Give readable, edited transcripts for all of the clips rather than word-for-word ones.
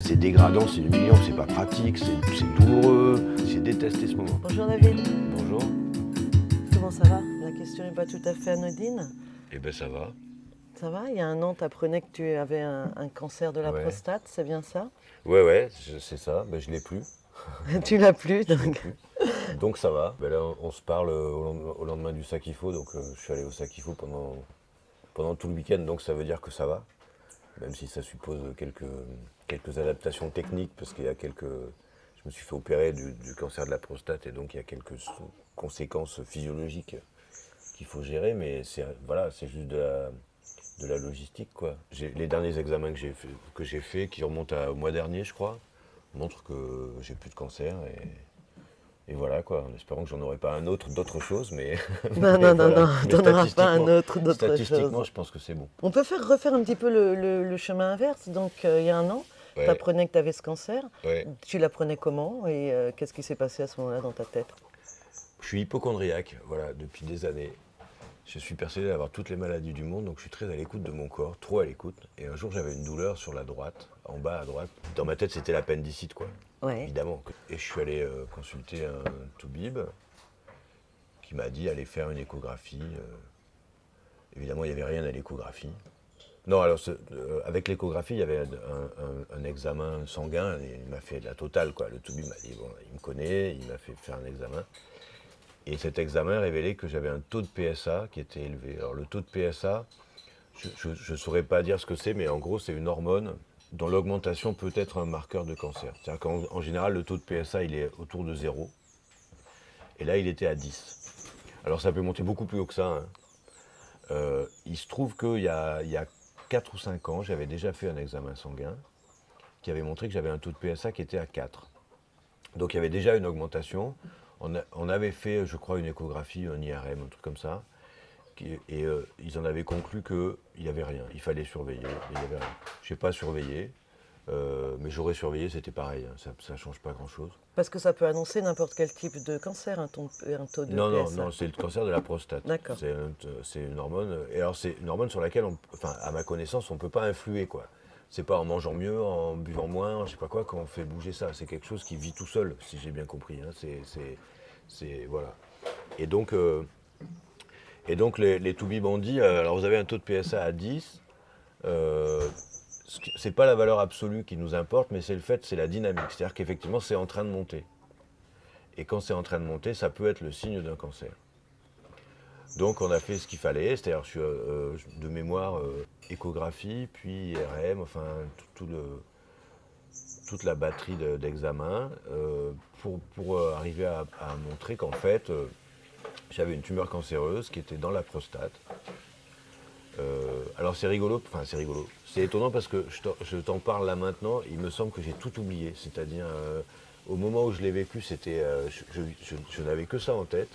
C'est dégradant, c'est humiliant, c'est pas pratique, c'est douloureux. J'ai détesté ce moment. Bonjour David. Bonjour. Comment ça va? La question n'est pas tout à fait anodine. Eh ben ça va. Ça va? Il y a un an, tu apprenais que tu avais un cancer de la Ouais. prostate, c'est bien ça? Ouais, c'est ça. Ben, je l'ai plus. Tu l'as plus, Je l'ai donc. plus. Donc ça va. Ben, là, on se parle au lendemain du Sakifo, donc je suis allé au Sakifo pendant tout le week-end, donc ça veut dire que ça va. Même si ça suppose quelques adaptations techniques, parce qu'il y a je me suis fait opérer du cancer de la prostate, et donc il y a quelques conséquences physiologiques qu'il faut gérer, mais c'est juste de la logistique, quoi. Les derniers examens que j'ai fait, qui remontent au mois dernier, je crois, montrent que j'ai plus de cancer, et voilà, quoi, en espérant que j'en aurai pas un autre d'autre chose, mais... Non, mais non, non, voilà. non, Mais tu n'en auras pas un autre d'autre statistiquement, chose. je pense que c'est bon. On peut refaire un petit peu le chemin inverse. Donc, il y a un an, Ouais. tu apprenais que tu avais ce cancer. Ouais. Tu l'apprenais comment et qu'est-ce qui s'est passé à ce moment-là dans ta tête? Je suis hypochondriaque, voilà, depuis des années. Je suis persuadé d'avoir toutes les maladies du monde, donc je suis très à l'écoute de mon corps, trop à l'écoute. Et un jour, j'avais une douleur sur la droite, en bas à droite. Dans ma tête, c'était l'appendicite, quoi. Ouais. Évidemment. Et je suis allé consulter un toubib qui m'a dit aller faire une échographie. Évidemment, il n'y avait rien à l'échographie. Non, alors avec l'échographie, il y avait un examen sanguin, et il m'a fait de la totale, quoi. Le toubib m'a dit, bon, il me connaît, il m'a fait faire un examen. Et cet examen révélait que j'avais un taux de PSA qui était élevé. Alors le taux de PSA, je ne saurais pas dire ce que c'est, mais en gros c'est une hormone dont l'augmentation peut être un marqueur de cancer. C'est-à-dire qu'en général le taux de PSA il est autour de 0. Et là il était à 10. Alors ça peut monter beaucoup plus haut que ça, hein. Il se trouve qu'il y a 4 ou 5 ans, j'avais déjà fait un examen sanguin qui avait montré que j'avais un taux de PSA qui était à 4. Donc il y avait déjà une augmentation. On avait fait, je crois, une échographie, un IRM, un truc comme ça, et ils en avaient conclu qu'il n'y avait rien, il fallait surveiller, et il n'y avait rien. Je n'ai pas surveillé, mais j'aurais surveillé, c'était pareil, hein, ça ne change pas grand-chose. Parce que ça peut annoncer n'importe quel type de cancer, un taux de PSA. Non, c'est le cancer de la prostate. D'accord. C'est une hormone, et alors c'est une hormone sur laquelle, à ma connaissance, on ne peut pas influer, quoi. C'est pas en mangeant mieux, en buvant moins, je sais pas quoi, qu'on fait bouger ça. C'est quelque chose qui vit tout seul, si j'ai bien compris, hein. Voilà. Et donc les toubibs ont dit, alors vous avez un taux de PSA à 10, c'est pas la valeur absolue qui nous importe, mais c'est le fait, c'est la dynamique. C'est-à-dire qu'effectivement, c'est en train de monter. Et quand c'est en train de monter, ça peut être le signe d'un cancer. Donc on a fait ce qu'il fallait, c'est-à-dire de mémoire échographie, puis IRM, enfin toute la batterie d'examens pour arriver à montrer qu'en fait j'avais une tumeur cancéreuse qui était dans la prostate. Alors c'est rigolo, c'est étonnant parce que je t'en parle là maintenant, il me semble que j'ai tout oublié, c'est-à-dire au moment où je l'ai vécu, je n'avais que ça en tête.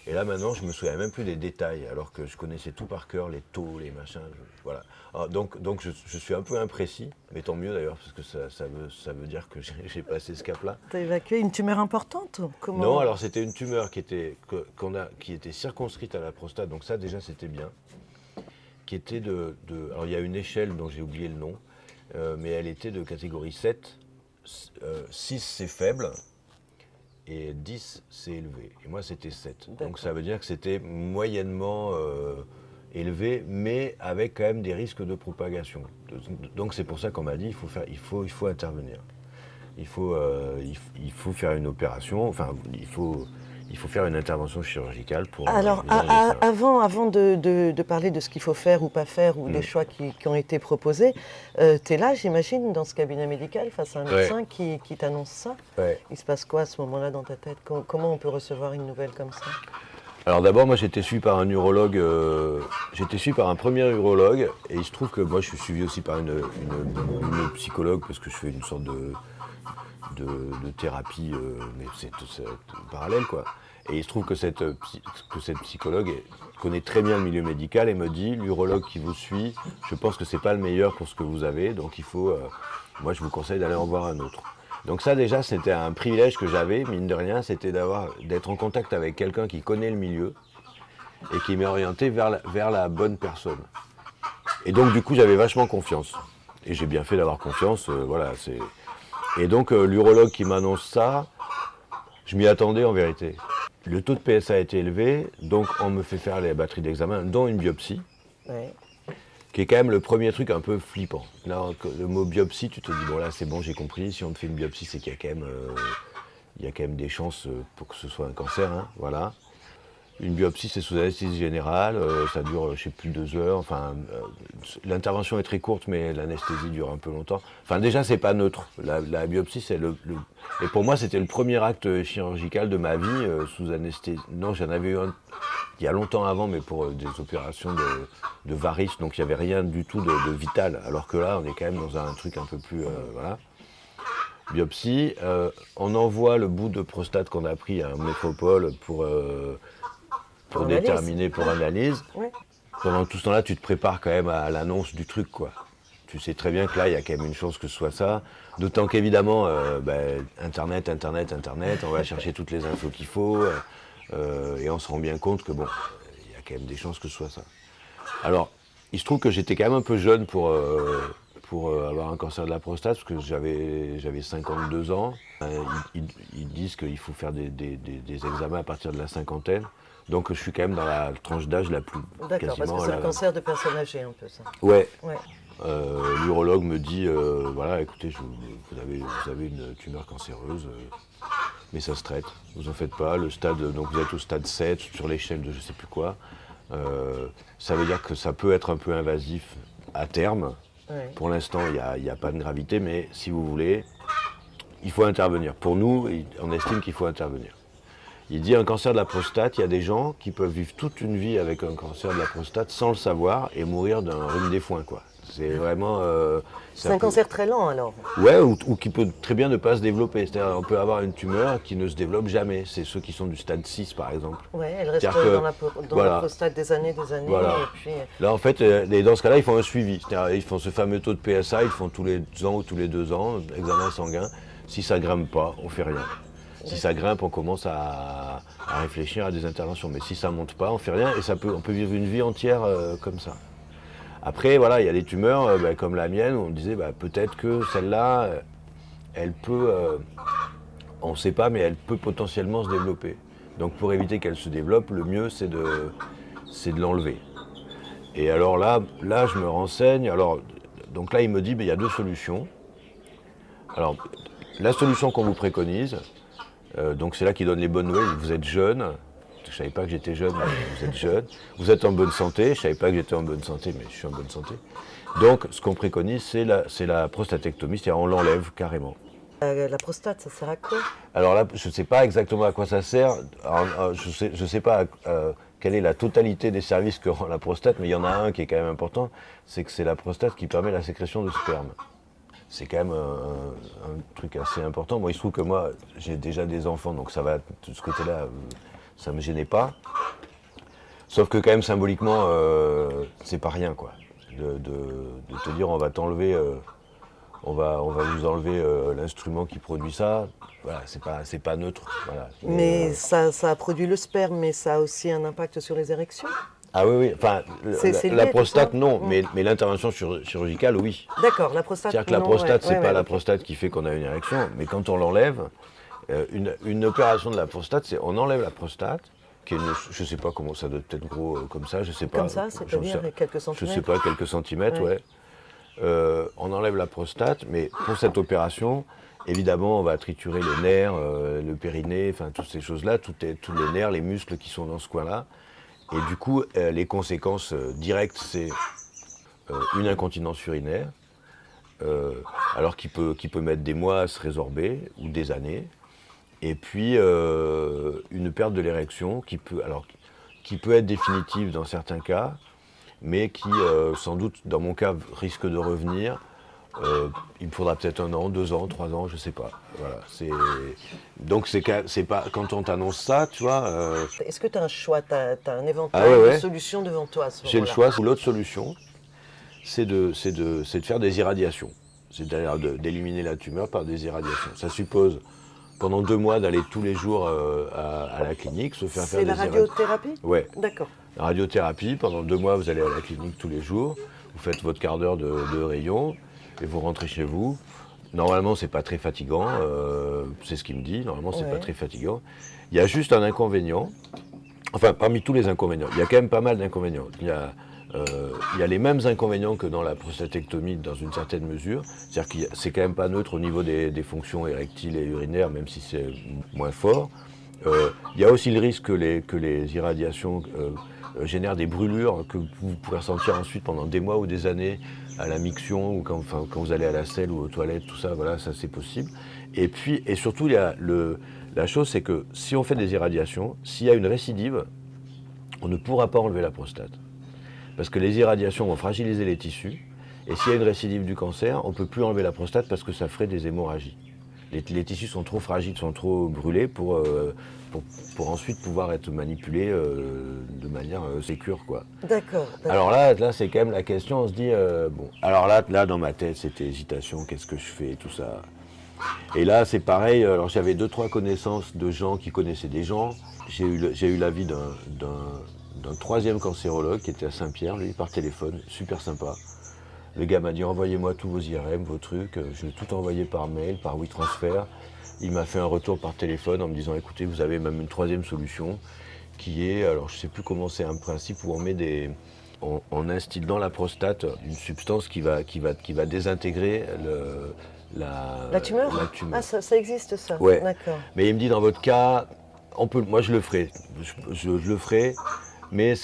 Et là maintenant, je me souviens même plus des détails, alors que je connaissais tout par cœur, les taux, les machins, voilà. Alors, donc je suis un peu imprécis, mais tant mieux d'ailleurs, parce que ça veut dire que j'ai passé ce cap-là. Tu as évacué une tumeur importante? Comment... Non, alors c'était une tumeur qui était circonscrite à la prostate, donc ça déjà c'était bien. Qui était alors il y a une échelle dont j'ai oublié le nom, mais elle était de catégorie 7. 6 c'est faible, et 10 c'est élevé. Et moi c'était 7. D'accord. Donc ça veut dire que c'était moyennement élevé, mais avec quand même des risques de propagation. Donc c'est pour ça qu'on m'a dit il faut intervenir. Il faut faire une opération, enfin il faut faire une intervention chirurgicale pour... Alors, avant de parler de ce qu'il faut faire ou pas faire, ou des choix qui ont été proposés, tu es là, j'imagine, dans ce cabinet médical, face à un médecin qui t'annonce ça. Ouais. Il se passe quoi à ce moment-là dans ta tête? Comment on peut recevoir une nouvelle comme ça? Alors d'abord, moi j'étais suivi par un urologue, j'étais suivi par un premier urologue, et il se trouve que moi je suis suivi aussi par une psychologue, parce que je fais une sorte de thérapie, mais c'est parallèle, quoi. Et il se trouve que cette psychologue connaît très bien le milieu médical et me dit, l'urologue qui vous suit, je pense que c'est pas le meilleur pour ce que vous avez, donc il faut, moi je vous conseille d'aller en voir un autre. Donc ça déjà c'était un privilège que j'avais, mine de rien, c'était d'être en contact avec quelqu'un qui connaît le milieu et qui m'est orienté vers la bonne personne. Et donc du coup j'avais vachement confiance. Et j'ai bien fait d'avoir confiance, voilà. Et donc l'urologue qui m'annonce ça, je m'y attendais en vérité. Le taux de PSA a été élevé, donc on me fait faire les batteries d'examen, dont une biopsie, Ouais. qui est quand même le premier truc un peu flippant. Là, le mot biopsie, tu te dis, bon là c'est bon, j'ai compris, si on me fait une biopsie, c'est qu'il y a quand même des chances pour que ce soit un cancer, hein, voilà. Une biopsie, c'est sous anesthésie générale, ça dure, je sais plus, 2 heures. Enfin, l'intervention est très courte, mais l'anesthésie dure un peu longtemps. Enfin, déjà, c'est pas neutre. La biopsie, c'est Et pour moi, c'était le premier acte chirurgical de ma vie sous anesthésie. Non, j'en avais eu un il y a longtemps avant, mais pour des opérations de varices, donc il n'y avait rien du tout de vital. Alors que là, on est quand même dans un truc un peu plus, voilà. Biopsie, on envoie le bout de prostate qu'on a pris à un métropole pour déterminer, pour analyse. Ouais. Pendant tout ce temps-là, tu te prépares quand même à l'annonce du truc, quoi. Tu sais très bien que là, il y a quand même une chance que ce soit ça. D'autant qu'évidemment, Internet, on va chercher toutes les infos qu'il faut. Et on se rend bien compte que, bon, il y a quand même des chances que ce soit ça. Alors, il se trouve que j'étais quand même un peu jeune pour avoir un cancer de la prostate, parce que j'avais 52 ans. Ils disent qu'il faut faire des examens à partir de la cinquantaine. Donc je suis quand même dans la tranche d'âge la plus D'accord, parce que c'est le cancer de personnes âgées un peu ça. Ouais. Ouais. L'urologue me dit, voilà, écoutez, vous avez une tumeur cancéreuse, mais ça se traite, vous en faites pas. Le stade, donc vous êtes au stade 7 sur l'échelle de je sais plus quoi. Ça veut dire que ça peut être un peu invasif à terme. Ouais. Pour l'instant, il n'y a pas de gravité, mais si vous voulez, il faut intervenir. Pour nous, on estime qu'il faut intervenir. Il dit un cancer de la prostate, il y a des gens qui peuvent vivre toute une vie avec un cancer de la prostate sans le savoir et mourir d'un rhume des foins, quoi. C'est vraiment... c'est un cancer très lent alors. Ouais, ou qui peut très bien ne pas se développer. C'est-à-dire on peut avoir une tumeur qui ne se développe jamais. C'est ceux qui sont du stade 6 par exemple. Ouais, elle reste C'est-à-dire dans voilà. la prostate des années, Voilà. et puis... Là en fait, dans ce cas-là, ils font un suivi. C'est-à-dire ils font ce fameux taux de PSA, ils font tous les ans ou tous les 2 ans, examen sanguin. Si ça grimpe pas, on fait rien. Si ça grimpe, on commence à réfléchir à des interventions. Mais si ça monte pas, on fait rien et on peut vivre une vie entière comme ça. Après, voilà, il y a des tumeurs comme la mienne où on disait peut-être que celle-là, elle peut, on ne sait pas, mais elle peut potentiellement se développer. Donc pour éviter qu'elle se développe, le mieux c'est de l'enlever. Et alors là, je me renseigne. Alors, donc là, il me dit il y a 2 solutions. Alors, la solution qu'on vous préconise, donc c'est là qu'il donne les bonnes nouvelles. Vous êtes jeune. Je ne savais pas que j'étais jeune, mais vous êtes jeune. Vous êtes en bonne santé. Je ne savais pas que j'étais en bonne santé, mais je suis en bonne santé. Donc, ce qu'on préconise, c'est la prostatectomie, c'est-à-dire on l'enlève carrément. La prostate, ça sert à quoi? Alors là, je ne sais pas exactement à quoi ça sert. Alors, je sais pas quelle est la totalité des services que rend la prostate, mais il y en a un qui est quand même important, c'est que c'est la prostate qui permet la sécrétion de sperme. C'est quand même un truc assez important. Moi, il se trouve que moi, j'ai déjà des enfants, donc ça va, de ce côté-là, ça ne me gênait pas. Sauf que quand même, symboliquement, c'est pas rien, quoi. De te dire, on va t'enlever, on va vous enlever l'instrument qui produit ça. Voilà, c'est pas neutre. Voilà. Mais ça a produit le sperme, mais ça a aussi un impact sur les érections? Ah oui. Enfin, C'est la lié, prostate, tout ça? non, mais l'intervention chirurgicale, oui. D'accord, la prostate. C'est-à-dire que la non, prostate, c'est pas la ok. prostate qui fait qu'on a une érection, mais quand on l'enlève, une opération de la prostate, c'est on enlève la prostate, qui est je sais pas comment ça doit être gros comme ça, je sais pas. Comme ça, c'est-à-dire quelques Je centimètres? sais pas, quelques centimètres, ouais. On enlève la prostate, mais pour cette opération, évidemment, on va triturer les nerfs, le périnée, enfin toutes ces choses-là, tous les nerfs, les muscles qui sont dans ce coin-là. Et du coup, les conséquences directes, c'est une incontinence urinaire, alors qui peut mettre des mois à se résorber, ou des années. Et puis, une perte de l'érection qui peut être définitive dans certains cas, mais qui, sans doute, dans mon cas, risque de revenir. Il me faudra peut-être 1 an, 2 ans, 3 ans, je sais pas. Voilà, donc c'est pas quand on t'annonce ça, tu vois. Est-ce que tu as un choix, tu as un éventail de solutions devant toi à ce moment-là? J'ai le choix. L'autre solution, c'est de faire des irradiations, c'est-à-dire d'éliminer la tumeur par des irradiations. Ça suppose pendant 2 mois d'aller tous les jours à la clinique, se faire C'est la radiothérapie? Ouais. D'accord. La radiothérapie, pendant 2 mois, vous allez à la clinique tous les jours, vous faites votre quart d'heure de rayon. et vous rentrez chez vous. Normalement, c'est pas très fatigant, c'est ce qu'il me dit, normalement, c'est pas très fatigant. Il y a juste un inconvénient, enfin, parmi tous les inconvénients, il y a quand même pas mal d'inconvénients. Il y a les mêmes inconvénients que dans la prostatectomie dans une certaine mesure, c'est-à-dire que c'est quand même pas neutre au niveau des fonctions érectiles et urinaires, même si c'est moins fort. Il y a aussi le risque que les irradiations génèrent des brûlures que vous pouvez ressentir ensuite pendant des mois ou des années à la miction ou quand vous allez à la selle ou aux toilettes, tout ça, voilà, ça c'est possible. Et surtout, la chose, c'est que si on fait des irradiations, s'il y a une récidive, on ne pourra pas enlever la prostate. Parce que les irradiations vont fragiliser les tissus, et s'il y a une récidive du cancer, on ne peut plus enlever la prostate parce que ça ferait des hémorragies. Les tissus sont trop fragiles, sont trop brûlés pour ensuite pouvoir être manipulés de manière sécure, quoi. D'accord. Alors là, c'est quand même la question, on se dit, bon, alors là, dans ma tête, c'était hésitation, qu'est-ce que je fais, tout ça. Et là, c'est pareil, alors j'avais 2-3 connaissances de gens qui connaissaient des gens. J'ai eu l'avis d'un troisième cancérologue qui était à Saint-Pierre, lui, par téléphone, super sympa. Le gars m'a dit, envoyez-moi tous vos IRM, vos trucs. Je l'ai tout envoyé par mail, par WeTransfer. Il m'a fait un retour par téléphone en me disant, écoutez, vous avez même une troisième solution qui est, alors je ne sais plus comment c'est, un principe où on instille dans la prostate une substance qui va désintégrer la tumeur. Ah, ça existe ça. Ouais. D'accord. Mais il me dit, dans votre cas, moi je le ferai. Je le ferai. Mais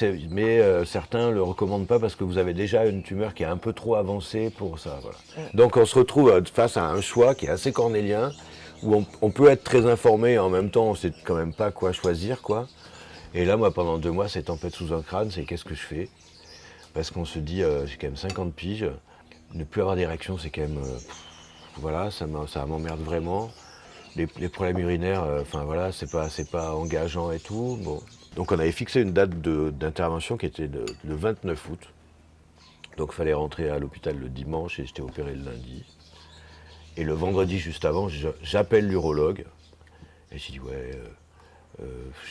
certains ne le recommandent pas parce que vous avez déjà une tumeur qui est un peu trop avancée pour ça. Voilà. Donc on se retrouve face à un choix qui est assez cornélien, où on peut être très informé et en même temps on ne sait quand même pas quoi choisir, quoi. Et là, moi, pendant 2 mois, cette tempête sous un crâne, c'est qu'est-ce que je fais? Parce qu'on se dit, j'ai quand même 50 piges, ne plus avoir d'érection, c'est quand même... voilà, ça m'emmerde vraiment. Les problèmes urinaires, enfin voilà, c'est pas engageant et tout. Bon. Donc on avait fixé une date d'intervention qui était le 29 août. Donc il fallait rentrer à l'hôpital le dimanche et j'étais opéré le lundi. Et le vendredi juste avant, j'appelle l'urologue. Et j'ai dit, ouais,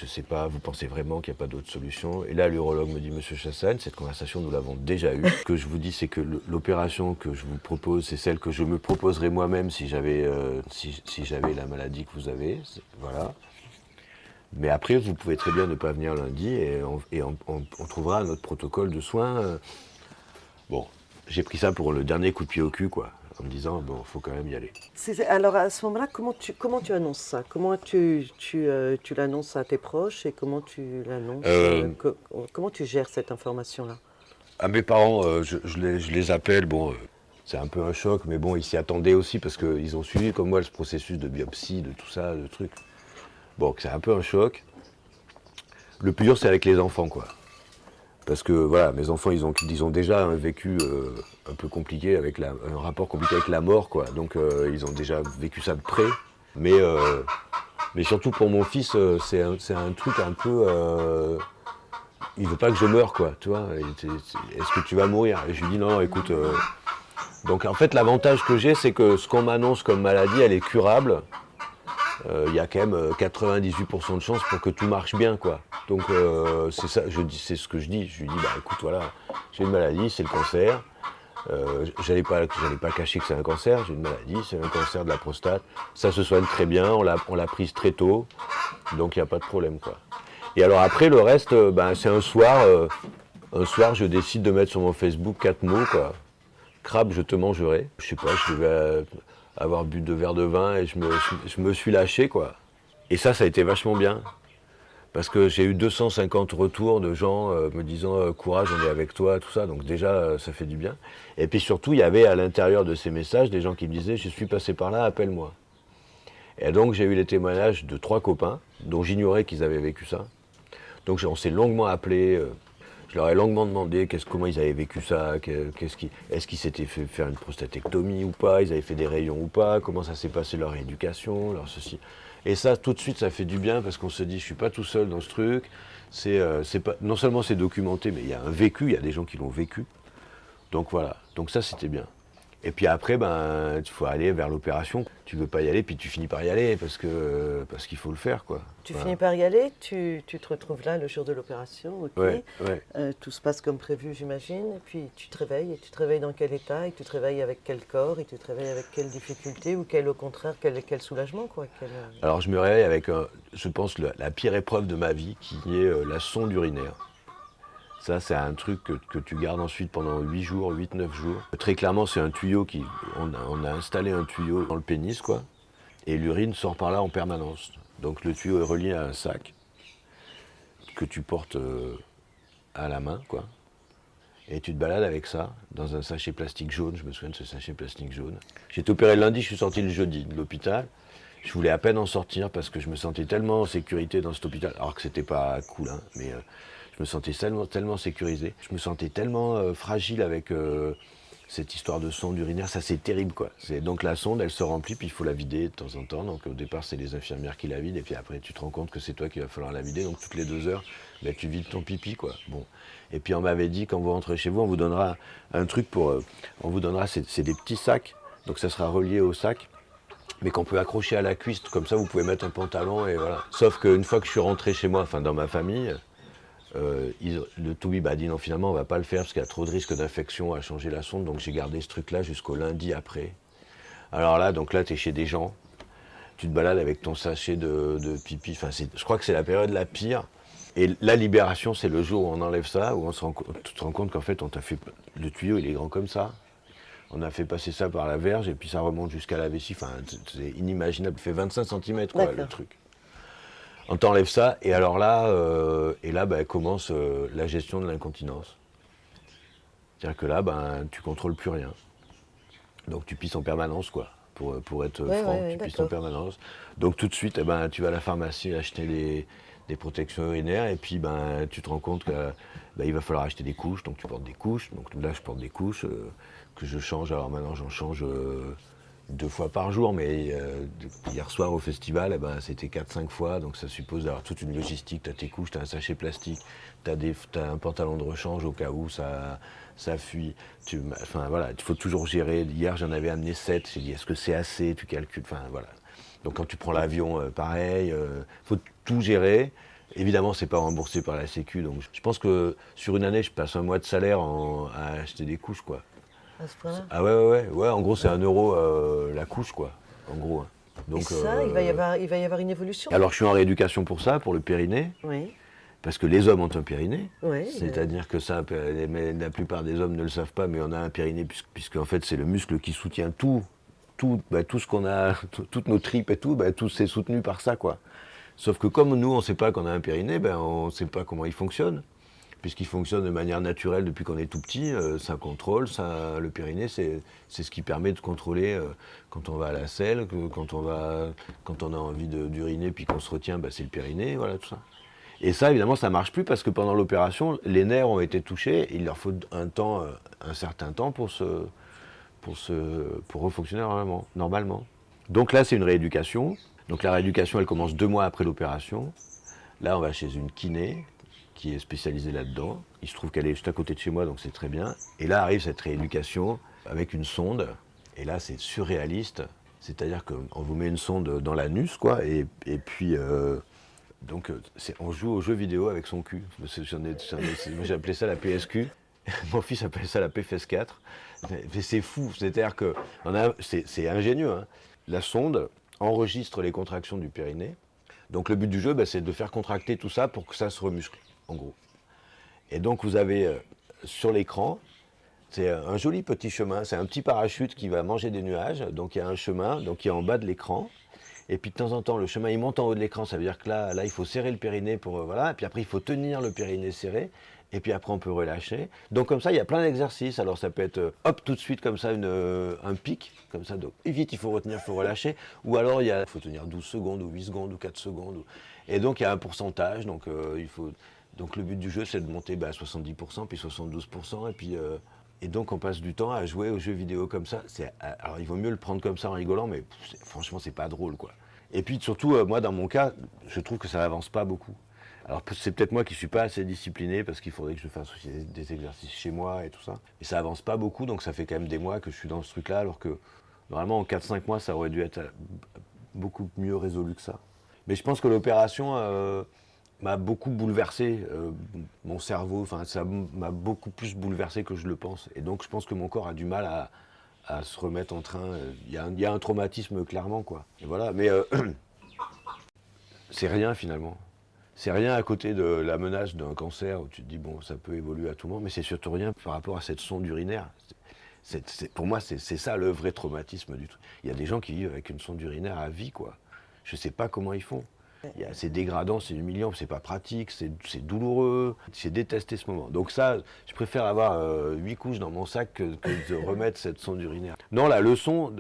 je sais pas, vous pensez vraiment qu'il n'y a pas d'autre solution? Et là, l'urologue me dit, monsieur Chassagne, cette conversation, nous l'avons déjà eue. Ce que je vous dis, c'est que l'opération que je vous propose, c'est celle que je me proposerais moi-même si j'avais la maladie que vous avez. Voilà. Mais après, vous pouvez très bien ne pas venir lundi et on trouvera notre protocole de soins. Bon, j'ai pris ça pour le dernier coup de pied au cul, quoi, en me disant, bon, il faut quand même y aller. Alors à ce moment-là, comment tu annonces ça? Comment tu l'annonces à tes proches et comment tu l'annonces comment tu gères cette information-là? À mes parents, je les appelle, bon, c'est un peu un choc, mais bon, ils s'y attendaient aussi parce qu'ils ont suivi comme moi le processus de biopsie, de tout ça, de trucs. Bon, c'est un peu un choc. Le plus dur, c'est avec les enfants, quoi. Parce que, voilà, mes enfants, ils ont déjà un vécu un peu compliqué, un rapport compliqué avec la mort, quoi. Donc, ils ont déjà vécu ça de près. Mais surtout pour mon fils, c'est un truc un peu... il veut pas que je meure, quoi, tu vois. Est-ce que tu vas mourir? Et je lui dis, non, écoute... Donc, en fait, l'avantage que j'ai, c'est que ce qu'on m'annonce comme maladie, elle est curable. Il y a quand même 98% de chances pour que tout marche bien, quoi. Donc c'est ça, c'est ce que je dis. Je lui dis, bah écoute, voilà, j'ai une maladie, c'est le cancer. J'allais pas cacher que c'est un cancer, j'ai une maladie, c'est un cancer de la prostate. Ça se soigne très bien, on l'a prise très tôt, donc il n'y a pas de problème, quoi. Et alors après, le reste, c'est un soir, je décide de mettre sur mon Facebook 4 mots, quoi. Crabe, je te mangerai. Je sais pas, je devais avoir bu 2 verres de vin et je me suis lâché, quoi. Et ça a été vachement bien. Parce que j'ai eu 250 retours de gens me disant courage, on est avec toi, tout ça. Donc déjà, ça fait du bien. Et puis surtout, il y avait à l'intérieur de ces messages des gens qui me disaient je suis passé par là, appelle-moi. Et donc j'ai eu les témoignages de 3 copains, dont j'ignorais qu'ils avaient vécu ça. Donc on s'est longuement appelé. Je leur ai longuement demandé comment ils avaient vécu ça, est-ce qu'ils s'étaient fait faire une prostatectomie ou pas, ils avaient fait des rayons ou pas, comment ça s'est passé leur éducation, leur ceci. Et ça, tout de suite, ça fait du bien parce qu'on se dit, je suis pas tout seul dans ce truc. Non seulement c'est documenté, mais il y a un vécu, il y a des gens qui l'ont vécu. Donc voilà, donc ça c'était bien. Et puis après, il faut aller vers l'opération. Tu veux pas y aller, puis tu finis par y aller parce qu'il faut le faire, quoi. Tu finis par y aller, tu te retrouves là le jour de l'opération, ok. Ouais. Tout se passe comme prévu, j'imagine. Et puis tu te réveilles, et tu te réveilles dans quel état, et tu te réveilles avec quel corps, et tu te réveilles avec quelle difficulté, ou au contraire, quel soulagement, quoi. Alors je me réveille avec, je pense, la pire épreuve de ma vie, qui est la sonde urinaire. Ça, c'est un truc que tu gardes ensuite pendant 8 jours, 8-9 jours. Très clairement, c'est un tuyau on a installé un tuyau dans le pénis, quoi. Et l'urine sort par là en permanence. Donc le tuyau est relié à un sac que tu portes à la main, quoi. Et tu te balades avec ça, dans un sachet plastique jaune. Je me souviens de ce sachet plastique jaune. J'ai été opéré le lundi, je suis sorti le jeudi de l'hôpital. Je voulais à peine en sortir parce que je me sentais tellement en sécurité dans cet hôpital, alors que c'était pas cool, hein, mais je me sentais tellement sécurisé. Je me sentais tellement fragile avec cette histoire de sonde urinaire. Ça, c'est terrible, quoi. Donc la sonde, elle se remplit, puis il faut la vider de temps en temps. Donc au départ, c'est les infirmières qui la vident, et puis après, tu te rends compte que c'est toi qui va falloir la vider. Donc toutes les 2 heures, tu vides ton pipi, quoi. Bon. Et puis on m'avait dit, quand vous rentrez chez vous, on vous donnera un truc on vous donnera, c'est des petits sacs. Donc ça sera relié au sac, mais qu'on peut accrocher à la cuisse. Comme ça, vous pouvez mettre un pantalon, et voilà. Sauf qu'une fois que je suis rentré chez moi, enfin dans ma famille, le toubib a dit non, finalement on va pas le faire parce qu'il y a trop de risques d'infection à changer la sonde, donc j'ai gardé ce truc là jusqu'au lundi après. Alors là, donc là tu es chez des gens, tu te balades avec ton sachet de pipi, enfin je crois que c'est la période la pire. Et la libération, c'est le jour où on enlève ça, où tu te rends compte qu'en fait le tuyau il est grand comme ça. On a fait passer ça par la verge et puis ça remonte jusqu'à la vessie, enfin c'est inimaginable, il fait 25 cm, quoi, le truc. On t'enlève ça, et alors là, commence la gestion de l'incontinence. C'est-à-dire que là, tu contrôles plus rien. Donc tu pisses en permanence, quoi. Pour être franc, tu pisses en permanence. Donc tout de suite, tu vas à la pharmacie acheter des protections urinaires, et puis tu te rends compte qu'il va falloir acheter des couches, donc tu portes des couches. Donc là, je porte des couches que je change. Alors maintenant, j'en change 2 fois par jour, mais hier soir au festival, c'était 4-5 fois, donc ça suppose d'avoir toute une logistique. Tu as tes couches, tu as un sachet plastique, tu as un pantalon de rechange au cas où ça fuit. Enfin voilà, il faut toujours gérer. Hier, j'en avais amené 7, j'ai dit est-ce que c'est assez, tu calcules, enfin voilà. Donc quand tu prends l'avion, pareil, faut tout gérer. Évidemment, c'est pas remboursé par la Sécu, donc je pense que sur une année, je passe un mois de salaire à acheter des couches, quoi. À ce point-là ? Ah ouais, en gros c'est 1 euro la couche, quoi, en gros. Hein. Donc, et ça, il va y avoir une évolution. Alors je suis en rééducation pour ça, pour le périnée, oui. Parce que les hommes ont un périnée, oui, c'est-à-dire que ça, mais la plupart des hommes ne le savent pas, mais on a un périnée, puisque en fait c'est le muscle qui soutient tout ce qu'on a, toutes nos tripes et tout c'est soutenu par ça, quoi. Sauf que comme nous on ne sait pas qu'on a un périnée, on ne sait pas comment il fonctionne. Puisqu'il fonctionne de manière naturelle depuis qu'on est tout petit, ça contrôle, le périnée, c'est ce qui permet de contrôler quand on va à la selle, quand on a envie d'uriner puis qu'on se retient, c'est le périnée, voilà tout ça. Et ça, évidemment, ça ne marche plus parce que pendant l'opération, les nerfs ont été touchés, et il leur faut un certain temps pour refonctionner normalement. Donc là, c'est une rééducation. Donc la rééducation, elle commence 2 mois après l'opération. Là, on va chez une kiné qui est spécialisée là-dedans. Il se trouve qu'elle est juste à côté de chez moi, donc c'est très bien. Et là arrive cette rééducation avec une sonde. Et là, c'est surréaliste. C'est-à-dire qu'on vous met une sonde dans l'anus, quoi, et puis on joue aux jeux vidéo avec son cul. Moi, j'ai appelé ça la PSQ. Mon fils appelle ça la PFS4. Mais c'est fou. C'est-à-dire que c'est ingénieux. Hein. La sonde enregistre les contractions du périnée. Donc le but du jeu, c'est de faire contracter tout ça pour que ça se remuscle, en gros. Et donc vous avez sur l'écran, c'est un joli petit chemin, c'est un petit parachute qui va manger des nuages. Donc il y a un chemin qui est en bas de l'écran. Et puis de temps en temps, le chemin il monte en haut de l'écran, ça veut dire que là il faut serrer le périnée pour voilà. Et puis après il faut tenir le périnée serré. Et puis après on peut relâcher. Donc comme ça il y a plein d'exercices. Alors ça peut être hop tout de suite comme ça un pic, comme ça. Donc vite il faut retenir, il faut relâcher. Ou alors il faut tenir 12 secondes ou 8 secondes ou 4 secondes. Et donc il y a un pourcentage. Donc le but du jeu c'est de monter à 70%, puis 72%. Et donc on passe du temps à jouer aux jeux vidéo comme ça. Alors il vaut mieux le prendre comme ça en rigolant, mais franchement c'est pas drôle, quoi. Et puis surtout moi dans mon cas, je trouve que ça avance pas beaucoup. Alors c'est peut-être moi qui ne suis pas assez discipliné parce qu'il faudrait que je fasse aussi des exercices chez moi et tout ça. Et ça avance pas beaucoup, donc ça fait quand même des mois que je suis dans ce truc-là, alors que normalement en 4-5 mois ça aurait dû être beaucoup mieux résolu que ça. Mais je pense que l'opération m'a beaucoup bouleversé, mon cerveau, enfin ça m'a beaucoup plus bouleversé que je le pense. Et donc je pense que mon corps a du mal à se remettre en train. Il y a un traumatisme clairement, quoi. Et voilà, mais c'est rien finalement. C'est rien à côté de la menace d'un cancer où tu te dis, bon, ça peut évoluer à tout moment, mais c'est surtout rien par rapport à cette sonde urinaire. Pour moi, c'est ça le vrai traumatisme du truc. Il y a des gens qui vivent avec une sonde urinaire à vie, quoi. Je sais pas comment ils font. C'est dégradant, c'est humiliant, c'est pas pratique, c'est douloureux. J'ai détesté ce moment. Donc ça, je préfère avoir 8 couches dans mon sac que de remettre cette sonde urinaire. Non, la leçon,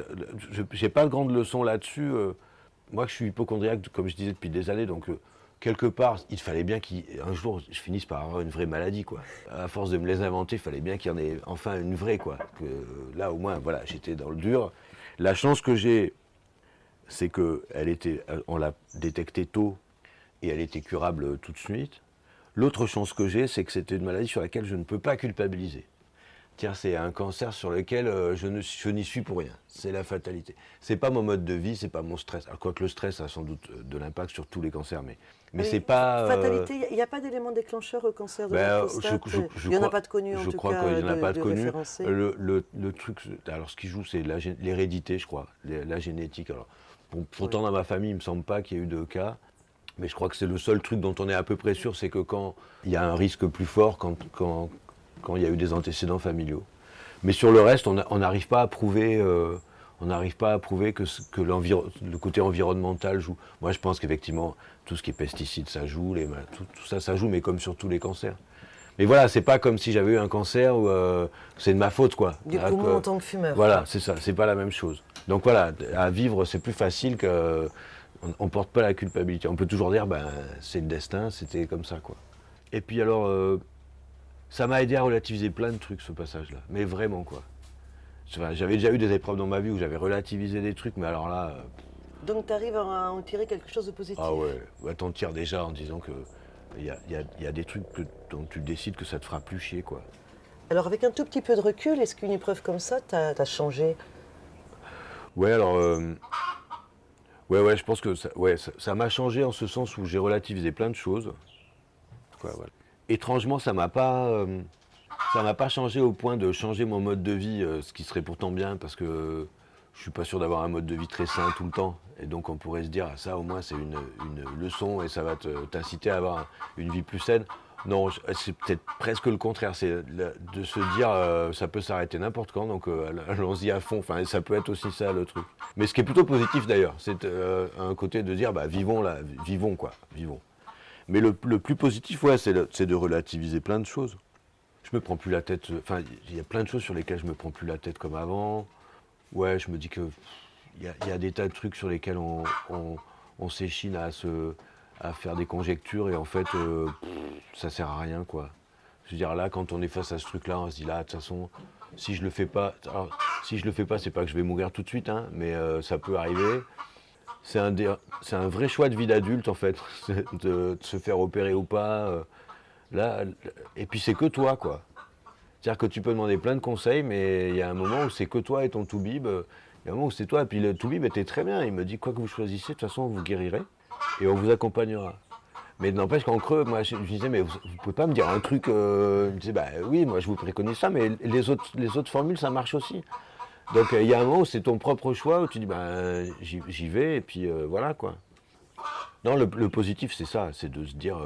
j'ai pas de grande leçon là-dessus. Moi, je suis hypocondriaque, comme je disais depuis des années, donc quelque part, il fallait bien qu'un jour, je finisse par avoir une vraie maladie, quoi. À force de me les inventer, il fallait bien qu'il y en ait enfin une vraie, quoi. Que, là, au moins, voilà, j'étais dans le dur. La chance que j'ai, c'est on l'a détectée tôt et elle était curable tout de suite. L'autre chance que j'ai, c'est que c'était une maladie sur laquelle je ne peux pas culpabiliser. Tiens, c'est un cancer sur lequel je n'y suis pour rien. C'est la fatalité. C'est pas mon mode de vie, c'est pas mon stress. Alors, quoique le stress a sans doute de l'impact sur tous les cancers, mais c'est pas... Fatalité, il n'y a pas d'élément déchécleur au cancer de la prostate. Il n'y en a pas de connu, en tout cas. Je crois qu'il n'y en a pas de connu. Référencé. Le truc, alors ce qui joue, c'est l'hérédité, je crois, la génétique. Alors, pourtant, dans ma famille, il ne me semble pas qu'il y ait eu de cas. Mais je crois que c'est le seul truc dont on est à peu près sûr, c'est que quand il y a un risque plus fort, quand il y a eu des antécédents familiaux. Mais sur le reste, on n'arrive pas à prouver, que le côté environnemental joue. Moi, je pense qu'effectivement, tout ce qui est pesticides, ça joue, tout ça, ça joue, mais comme sur tous les cancers. Mais voilà, c'est pas comme si j'avais eu un cancer où c'est de ma faute, quoi. Du poumon en tant que fumeur. Voilà, c'est ça, c'est pas la même chose. Donc voilà, à vivre, c'est plus facile que... On porte pas la culpabilité. On peut toujours dire, ben, c'est le destin, c'était comme ça, quoi. Et puis alors... ça m'a aidé à relativiser plein de trucs, ce passage-là. Mais vraiment, quoi. J'avais déjà eu des épreuves dans ma vie où j'avais relativisé des trucs, mais alors là... Donc tu arrives à en tirer quelque chose de positif. Ah ouais, bah, t'en tires déjà en disant que il y a des trucs dont tu décides que ça te fera plus chier, quoi. Alors avec un tout petit peu de recul, est-ce qu'une épreuve comme ça t'a changé? Ouais, alors... ouais, je pense que ça m'a changé en ce sens où j'ai relativisé plein de choses. Quoi, voilà. Étrangement, ça m'a pas changé au point de changer mon mode de vie, ce qui serait pourtant bien, parce que je suis pas sûr d'avoir un mode de vie très sain tout le temps. Et donc on pourrait se dire, ah, ça au moins c'est une leçon et ça va t'inciter à avoir une vie plus saine. Non, c'est peut-être presque le contraire, c'est de se dire, ça peut s'arrêter n'importe quand, donc allons-y à fond. Enfin, ça peut être aussi ça le truc. Mais ce qui est plutôt positif d'ailleurs, c'est un côté de dire, bah vivons là, vivons quoi, vivons. Mais le plus positif, ouais, c'est de relativiser plein de choses. Je me prends plus la tête. Enfin, il y a plein de choses sur lesquelles je me prends plus la tête comme avant. Ouais, je me dis que il y a des tas de trucs sur lesquels on s'échine à faire des conjectures et en fait, ça sert à rien, quoi. Je veux dire, là, quand on est face à ce truc-là, on se dit là, de toute façon, si je le fais pas, c'est pas que je vais mourir tout de suite, hein, mais ça peut arriver. C'est un vrai choix de vie d'adulte, en fait, de se faire opérer ou pas. Là, et puis c'est que toi, quoi. C'est-à-dire que tu peux demander plein de conseils, mais il y a un moment où c'est que toi et ton toubib. Il y a un moment où c'est toi, et puis le toubib était très bien. Il me dit, quoi que vous choisissez, de toute façon, vous guérirez, et on vous accompagnera. Mais n'empêche qu'en creux, moi, je disais, mais vous ne pouvez pas me dire un truc... il me disait, bah oui, moi, je vous préconise ça, mais les autres formules, ça marche aussi. Donc il y a un moment où c'est ton propre choix, où tu dis, ben j'y vais, et puis voilà, quoi. Non, le positif, c'est ça, c'est de se dire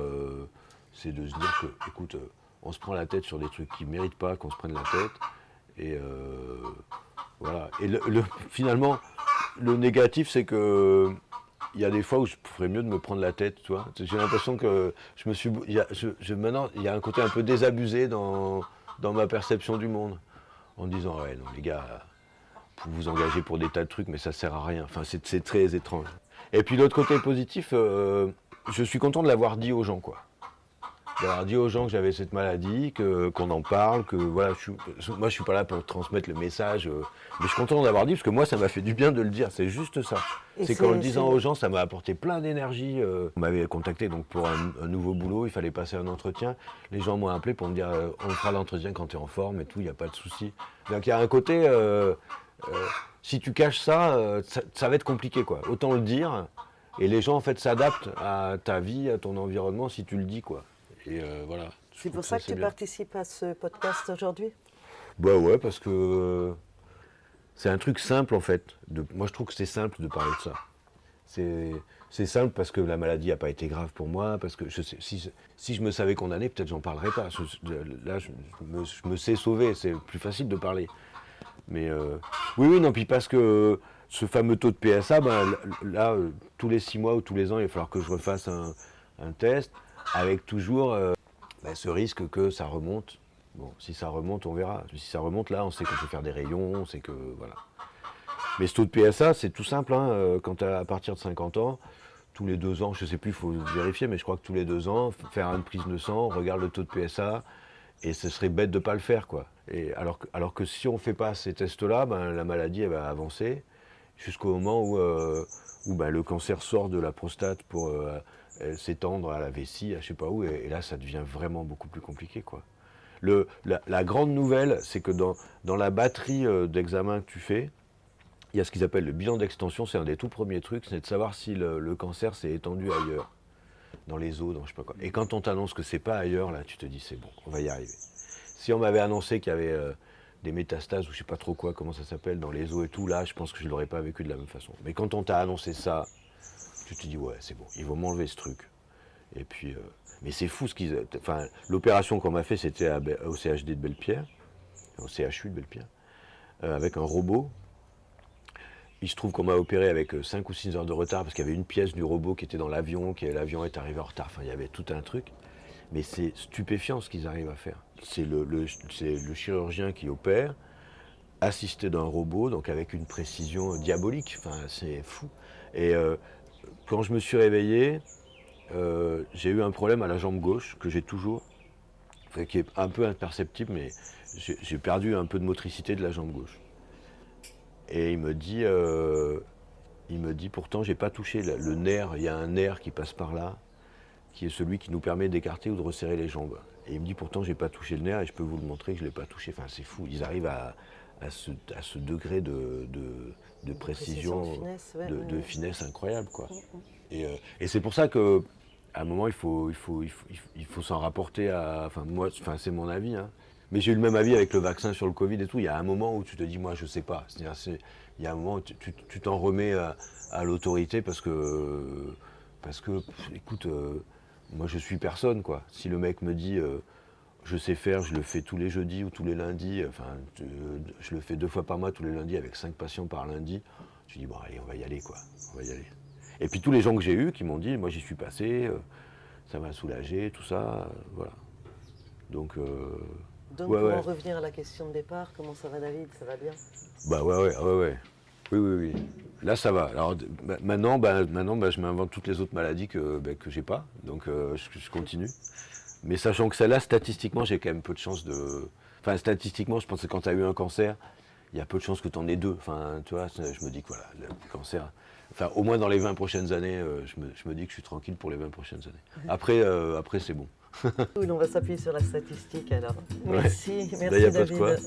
que, écoute, on se prend la tête sur des trucs qui ne méritent pas qu'on se prenne la tête, et voilà. Et finalement, le négatif, c'est que il y a des fois où je ferais mieux de me prendre la tête, tu vois. J'ai l'impression que maintenant, il y a un côté un peu désabusé dans ma perception du monde, en disant, ouais, non, les gars... vous vous engagez pour des tas de trucs, mais ça sert à rien. Enfin, c'est très étrange. Et puis l'autre côté positif, je suis content de l'avoir dit aux gens, quoi. d'avoir dit aux gens que j'avais cette maladie, qu'on en parle, que voilà, moi je suis pas là pour transmettre le message, mais je suis content d'avoir dit, parce que moi ça m'a fait du bien de le dire, c'est juste ça. C'est qu'en le disant aux gens, ça m'a apporté plein d'énergie. On m'avait contacté donc pour un nouveau boulot, il fallait passer un entretien. Les gens m'ont appelé pour me dire on fera l'entretien quand tu es en forme et tout, il n'y a pas de souci. Donc il y a un côté, si tu caches ça, ça va être compliqué quoi. Autant le dire, et les gens en fait s'adaptent à ta vie, à ton environnement si tu le dis quoi. Et voilà. C'est pour ça que tu participes à ce podcast aujourd'hui? Bah ouais, parce que c'est un truc simple en fait. Moi je trouve que c'est simple de parler de ça. C'est simple parce que la maladie n'a pas été grave pour moi, parce que si je me savais condamné, peut-être j'en parlerais pas. Là je me sais sauver, c'est plus facile de parler. Mais oui, non, puis parce que ce fameux taux de PSA, là, tous les 6 mois ou tous les ans, il va falloir que je refasse un test, avec toujours ce risque que ça remonte. Bon, si ça remonte, on verra. Si ça remonte, là, on sait qu'on peut faire des rayons, on sait que, voilà. Mais ce taux de PSA, c'est tout simple, hein, quand à partir de 50 ans, tous les 2 ans, je sais plus, il faut vérifier, mais je crois que tous les 2 ans, faire une prise de sang, regarde le taux de PSA, et ce serait bête de ne pas le faire, quoi. Et alors que si on ne fait pas ces tests-là, la maladie elle va avancer jusqu'au moment où le cancer sort de la prostate pour s'étendre à la vessie, à je sais pas où, et là ça devient vraiment beaucoup plus compliqué, quoi. La grande nouvelle, c'est que dans la batterie d'examens que tu fais, il y a ce qu'ils appellent le bilan d'extension, c'est un des tout premiers trucs, c'est de savoir si le cancer s'est étendu ailleurs, dans les os, dans je sais pas quoi. Et quand on t'annonce que c'est pas ailleurs, là tu te dis c'est bon, on va y arriver. Si on m'avait annoncé qu'il y avait des métastases ou je sais pas trop quoi, comment ça s'appelle, dans les os et tout, là je pense que je l'aurais pas vécu de la même façon. Mais quand on t'a annoncé ça, tu te dis ouais c'est bon, ils vont m'enlever ce truc. Et puis, mais c'est fou ce qu'ils... Enfin, l'opération qu'on m'a fait, c'était au CHD de Belle-Pierre, au CHU de Belle-Pierre, avec un robot. Il se trouve qu'on m'a opéré avec 5 ou 6 heures de retard parce qu'il y avait une pièce du robot qui était dans l'avion, l'avion est arrivé en retard. Enfin, il y avait tout un truc. Mais c'est stupéfiant ce qu'ils arrivent à faire. C'est le chirurgien qui opère, assisté d'un robot, donc avec une précision diabolique. Enfin, c'est fou. Et quand je me suis réveillé, j'ai eu un problème à la jambe gauche, que j'ai toujours, qui est un peu imperceptible, mais j'ai perdu un peu de motricité de la jambe gauche. Et il me dit pourtant, j'ai pas touché le nerf, il y a un nerf qui passe par là, qui est celui qui nous permet d'écarter ou de resserrer les jambes. Et il me dit pourtant, j'ai pas touché le nerf et je peux vous le montrer que je l'ai pas touché. Enfin, c'est fou, ils arrivent à ce degré de précision, de finesse incroyable, quoi. Et c'est pour ça que à un moment, il faut s'en rapporter à... Enfin, c'est mon avis, hein. Mais j'ai eu le même avis avec le vaccin sur le Covid et tout. Il y a un moment où tu te dis, moi, je sais pas. Il y a un moment où tu t'en remets à l'autorité parce que écoute, moi, je suis personne, quoi. Si le mec me dit, je sais faire, je le fais tous les jeudis ou tous les lundis, je le fais 2 fois par mois, tous les lundis, avec 5 patients par lundi, je dis, bon, allez, on va y aller, quoi. On va y aller. Et puis tous les gens que j'ai eus qui m'ont dit, moi, j'y suis passé, ça m'a soulagé, tout ça, voilà. Donc, pour en revenir à la question de départ, comment ça va, David? Ça va bien? Bah ouais. Oui. Là, ça va. Alors maintenant, je m'invente toutes les autres maladies que j'ai pas, donc je continue. Mais sachant que celle-là, statistiquement, j'ai quand même peu de chances de... Enfin, statistiquement, je pense que quand tu as eu un cancer, il y a peu de chances que tu en aies 2. Enfin, tu vois, je me dis que voilà, le cancer... Enfin, au moins dans les 20 prochaines années, je me dis que je suis tranquille pour les 20 prochaines années. Après c'est bon. On va s'appuyer sur la statistique alors. Ouais. Merci David.